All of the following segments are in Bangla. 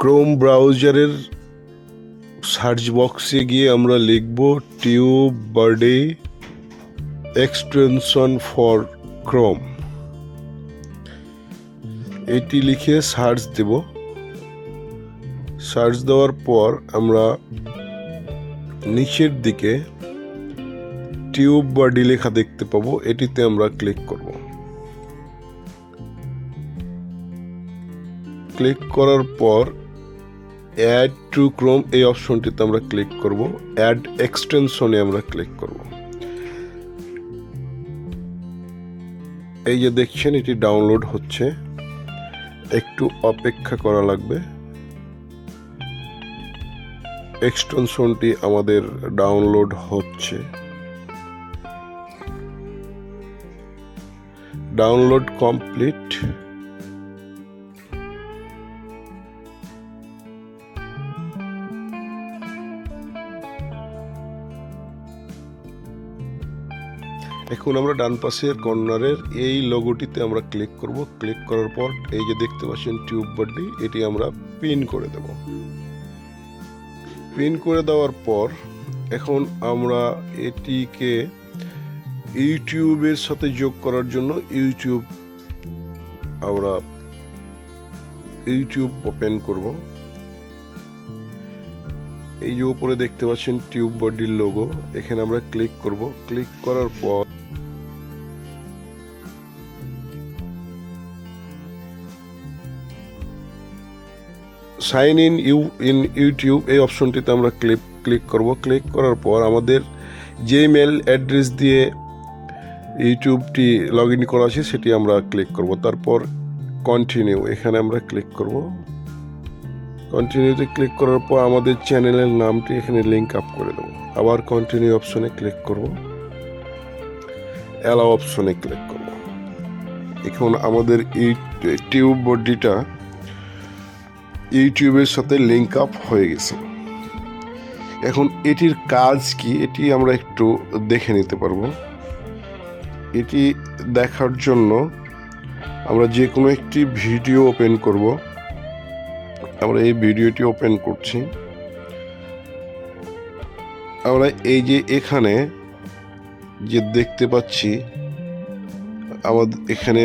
ক্রোম ব্রাউজারের সার্চ বক্সে গিয়ে আমরা লিখব টিউববাডি এক্সটেনশন ফর ক্রোম। এটি লিখে সার্চ দেব। সার্চ দেওয়ার পর আমরা নিচের দিকে টিউববাডি লেখা দেখতে পাবো, এটিতে আমরা ক্লিক করব। ক্লিক করার পর অ্যাড টু ক্রোম এই অপশনটিতে আমরা ক্লিক করব। অ্যাড এক্সটেনশনে আমরা ক্লিক করব। এই যে দেখছেন এটি ডাউনলোড হচ্ছে, একটু অপেক্ষা করা লাগবে। এক্সটেনশনটি আমাদের ডাউনলোড হচ্ছে। Download complete. এখন আমরা ডান পাশের কর্নারের এই লোগোটিতে আমরা ক্লিক করব। ক্লিক করার পর এই যে দেখতে পাচ্ছেন টিউববাডি, এটি আমরা পিন করে দেব। পিন করে দেওয়ার পর এখন আমরা এটিকে ইউটিউবের সাথে যোগ করার জন্য ইউটিউব ওপেন করব। এই যে উপরে দেখতে পাচ্ছেন টিউববাডির লোগো, এখানে আমরা ক্লিক করব। ক্লিক করার পর সাইন ইন ইউটিউব এই অপশনটিতে আমরা ক্লিক করব। ক্লিক করার পর আমাদের যে মেল অ্যাড্রেস দিয়ে ইউটিউবটি লগ ইন করা আছে সেটি আমরা ক্লিক করব। তারপর কন্টিনিউ, এখানে আমরা ক্লিক করব। কন্টিনিউতে ক্লিক করার পর আমাদের চ্যানেলের নামটি এখানে লিঙ্ক আপ করে দেবো। আবার কন্টিনিউ অপশনে ক্লিক করব। অ্যালাও অপশনে ক্লিক করব। এখন আমাদের টিউববাডিটা ইউটিউবের সাথে লিঙ্ক আপ হয়ে গেছে। এখন এটির কাজ কি এটি আমরা একটু দেখে নিতে পারবো। এটি দেখার জন্য আমরা যে কোনো একটি ভিডিও ওপেন করব। আমরা এই ভিডিওটি ওপেন করছি। আমরা এই যে এখানে যে দেখতে পাচ্ছি আমাদের এখানে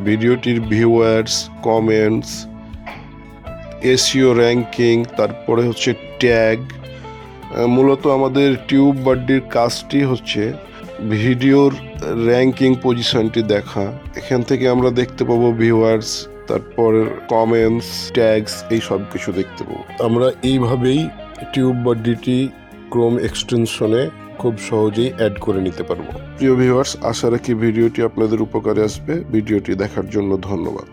ভিডিওটির ভিউয়ার্স, কমেন্টস, এসইও র্যাঙ্কিং, তারপরে হচ্ছে ট্যাগ। মূলত আমাদের টিউববাডির কাজটি হচ্ছে ভিডিওর র্যাঙ্কিং পজিশনটি দেখা। এখান থেকে আমরা দেখতে পাবো ভিউয়ার্স, তারপর কমেন্টস, ট্যাগস, এই সব কিছু দেখতে পাবো। আমরা এইভাবেই টিউববাডিটি ক্রোম এক্সটেনশনে খুব সহজেই অ্যাড করে নিতে পারবো। প্রিয় ভিউয়ার্স, আশা রাখি ভিডিওটি আপনাদের উপকারে আসবে। ভিডিওটি দেখার জন্য ধন্যবাদ।